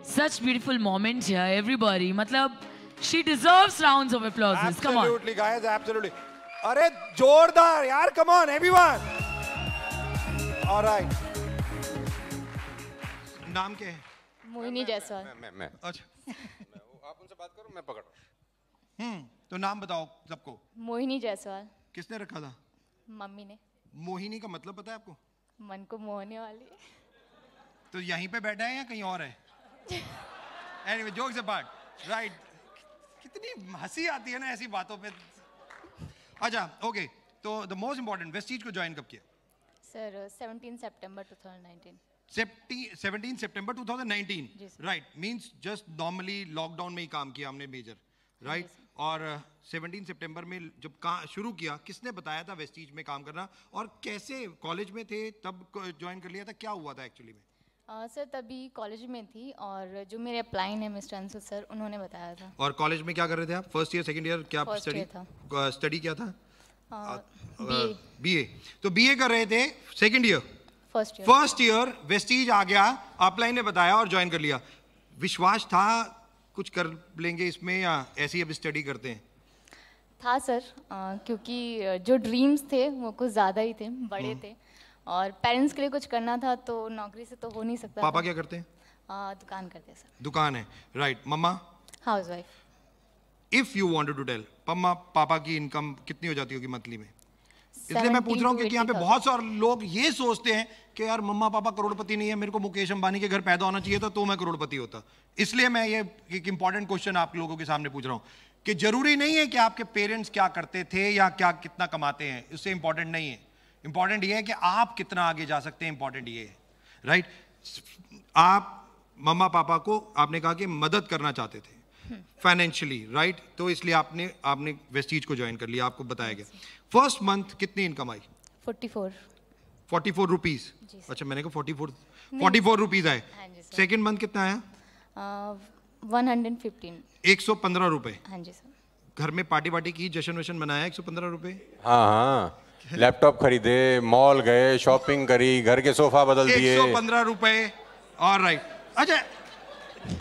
Such beautiful moment here, everybody. मतलब, she deserves rounds of applause. Come on. Absolutely, guys, absolutely. अरे जोरदार यार, come on, everyone. All right. नाम क्या है? मोहिनी जायसवाल। मैं अच्छा। आप उनसे बात करो, मैं पकड़ रहा हूँ। तो नाम बताओ सबको। मोहिनी जायसवाल। किसने रखा था? मम्मी ने। मोहिनी का मतलब पता है आपको? मन को मोहने वाली। तो यहीं पे बैठा है या कहीं और है? Anyway, jokes apart, right? कितनी हंसी आती है ना ऐसी बातों पे। अच्छा, ओके, तो द मोस्ट इम्पोर्टेंट, वेस्टीज को ज्वाइन कब किया? सर 17 सितंबर 2019। 17 सितंबर 2019, right? Means just normally lockdown में ही काम किया हमने मेजर, राइट? और 17 सितंबर में जब शुरू किया, किसने बताया था वेस्टीज में काम करना, और कैसे? कॉलेज में थे तब ज्वाइन कर लिया था, क्या हुआ था एक्चुअली में? सर तभी कॉलेज में थी, और जो मेरे अपलाइन है मिस्टर अंशु सर, उन्होंने बताया था। और कॉलेज में क्या कर रहे थे आप? फर्स्ट ईयर, सेकंड ईयर, क्या स्टडी क्या था? बीए। तो बीए कर रहे थे, सेकंड ईयर, फर्स्ट ईयर वेस्टीज आ गया, अपलाइन ने बताया और ज्वाइन कर लिया। विश्वास था कुछ कर लेंगे इसमें, या ऐसे ही अब स्टडी करते हैं? था सर, क्योंकि जो ड्रीम्स थे वो कुछ ज़्यादा ही थे, बड़े थे, और पेरेंट्स के लिए कुछ करना था, तो नौकरी से तो हो नहीं सकता। पापा क्या करते हैं? दुकान करते हैं सर। दुकान है, राइट? मम्मा? House wife. If you wanted to tell, मम्मा पापा की इनकम कितनी हो जाती होगी मंथली में? इसलिए मैं पूछ रहा हूँ क्योंकि यहाँ पे बहुत सारे लोग ये सोचते हैं कि यार मम्मा पापा करोड़पति नहीं है, मेरे को मुकेश अंबानी के घर पैदा होना चाहिए था तो मैं करोड़पति होता। इसलिए मैं ये एक इंपॉर्टेंट क्वेश्चन आप लोगों के सामने पूछ रहा हूँ कि जरूरी नहीं है कि आपके पेरेंट्स क्या करते थे या क्या कितना कमाते हैं, उससे इंपॉर्टेंट नहीं है। इंपॉर्टेंट ये है कि आप कितना आगे जा सकते हैं, इंपॉर्टेंट ये है, राइट? आप मम्मा पापा को आपने कहा कि मदद करना चाहते थे फाइनेंशियली, राइट? तो इसलिए आपने वेस्टीज को ज्वाइन कर लिया, आपको बताया गया। फर्स्ट मंथ कितनी इनकम आई? 44 रुपीज। अच्छा, मैंने कहा 44 रुपीज आए। सेकेंड मंथ कितना आया? 115 रुपए। हाँ जी सर। घर में पार्टी वार्टी की, जश्न वशन मनाया? 115 रुपए। हाँ, लैपटॉप खरीदे, मॉल गए, शॉपिंग करी, घर के सोफा बदल दिए। 115 रुपए, ऑलराइट। अच्छा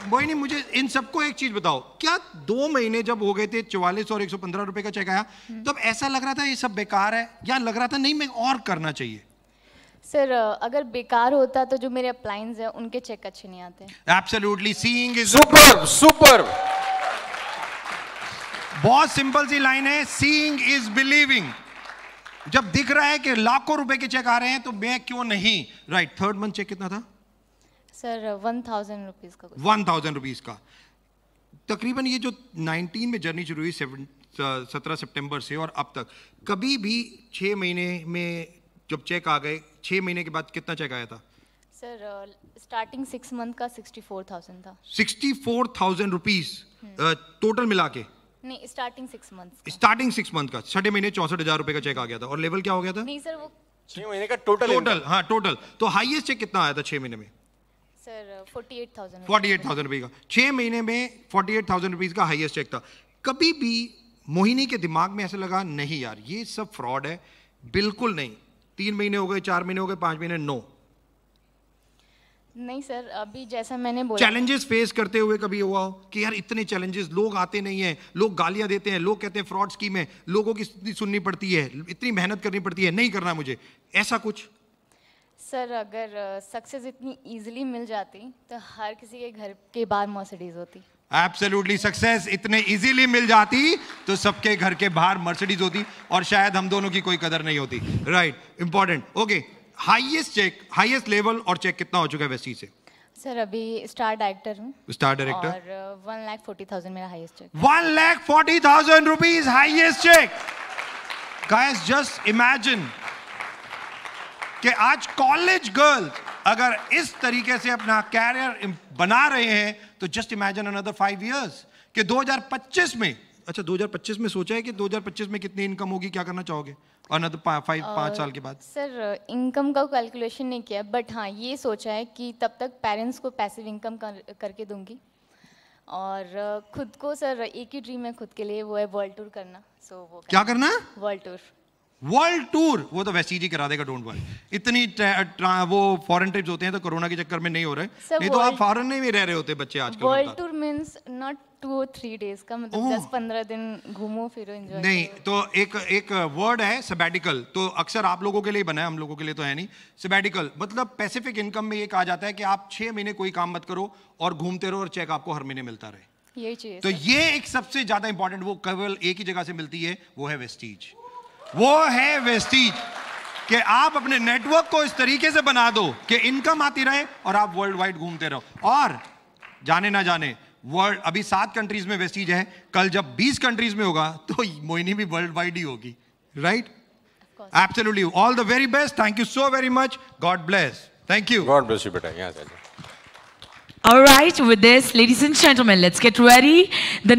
मोहिनी, मुझे इन सबको एक चीज बताओ, क्या 2 महीने जब हो गए थे 44 और 115 रुपए का चेक आया, तब ऐसा लग रहा था ये सब बेकार है, या लग रहा था नहीं मैं और करना चाहिए? सर अगर बेकार होता तो जो मेरे अप्लायंस हैं उनके चेक अच्छे नहीं आते। Absolutely, seeing is super. बहुत सिंपल सी लाइन है, सीइंग इज बिलीविंग। जब दिख रहा है कि लाखों रुपए के चेक आ रहे हैं तो मैं क्यों नहीं, राइट? थर्ड मंथ चेक कितना था? सर 1000 रुपीज का। 1000 रुपीज का। तकरीबन ये जो 19 में जर्नी शुरू हुई 17 सितंबर से और अब तक, कभी भी 6 महीने में जब चेक आ गए, 6 महीने के बाद कितना चेक आया था? सर स्टार्टिंग 6 मंथ का 64,000 था। 64,000 रुपीज टोटल मिला के? नहीं, स्टार्टिंग 6 मंथ। स्टार्टिंग 6 मंथ का 6 महीने 64,000 रुपए का चेक आ गया था। और लेवल क्या हो गया था? नहीं सर, वो 6 महीने का टोटल। हाँ, टोटल। तो हाईएस्ट चेक कितना आया था 6 महीने में? सर 48,000। 48,000 रुपए का 6 महीने में 48,000 रुपीज का हाईएस्ट चेक था। कभी भी मोहिनी के दिमाग में ऐसा लगा नहीं यार ये सब फ्रॉड है? बिल्कुल नहीं। 3 महीने हो गए, 4 महीने हो गए, 5 महीने, नो? नहीं सर, अभी जैसा मैंने बोला, चैलेंजेस फेस करते हुए कभी हुआ हो कि यार इतने चैलेंजेस, लोग आते नहीं हैं, लोग गालियां देते हैं, लोग कहते हैं फ्रॉड स्कीम है, लोगों की सुननी पड़ती है, इतनी मेहनत करनी पड़ती है, नहीं करना मुझे, ऐसा कुछ? सर अगर सक्सेस इतनी इजीली मिल जाती तो हर किसी के घर के बाहर मर्सिडीज होती। एब्सोल्युटली, सक्सेस इतने इजीली मिल जाती तो सबके घर के बाहर मर्सिडीज होती और शायद हम दोनों की कोई कदर नहीं होती, right? Important. Okay, highest check, highest level और चेक कितना हो चुका है वेस्टीज से? सर अभी स्टार डायरेक्टर हूँ। Star director. और 1,40,000 मेरा highest check. 1,40,000 rupees highest check. Guys just imagine कि आज कॉलेज गर्ल्स अगर इस तरीके से अपना कैरियर बना रहे हैं तो जस्ट इमेजिन अनदर 5 इयर्स कि 2025 में, अच्छा 2025 में सोचा है कि 2025 में कितनी इनकम होगी, क्या करना चाहोगे अनदर 5 साल के बाद? सर इनकम का कैलकुलेशन नहीं किया, बट हाँ ये सोचा है कि तब तक पेरेंट्स को पैसिव इनकम करके दूंगी, और खुद को सर एक ही ड्रीम है खुद के लिए, वो है वर्ल्ड टूर करना। सो वो क्या करना है? World tour. वर्ल्ड टूर वो तो वेस्टीज ही करा देगा, डोंट वरी। इतनी वो फॉरेन ट्रिप्स होते हैं तो कोरोना के चक्कर में नहीं हो रहे, नहीं तो आप फॉरेन में भी रह रहे होते बच्चे आजकल। World tour means not 2 or 3 days का, मतलब 10-15 दिन घूमो फिरो एंजॉय नहीं, तो एक वर्ड है सबैटिकल, तो अक्सर आप लोगों के लिए बना है, हम लोगों के लिए तो है नहीं। सबैटिकल मतलब पैसिफिक इनकम में ये कहा जाता है कि आप 6 महीने कोई काम मत करो और घूमते रहो और चेक आपको हर महीने मिलता रहे। यही चाहिए। तो ये एक सबसे ज्यादा इंपॉर्टेंट, वो केवल एक ही जगह से मिलती है, वो है वेस्टीज। वो है वेस्टीज कि आप अपने नेटवर्क को इस तरीके से बना दो कि इनकम आती रहे और आप वर्ल्ड वाइड घूमते रहो। और जाने ना जाने वर्ल्ड, अभी 7 कंट्रीज में वेस्टीज है, कल जब 20 कंट्रीज में होगा तो मोहिनी भी वर्ल्ड वाइड ही होगी, right? Absolutely. All the very best, thank you so very much, God bless, thank you. God bless you बेटा, यहाँ से। All right, with this, ladies and gentlemen, let's get ready. The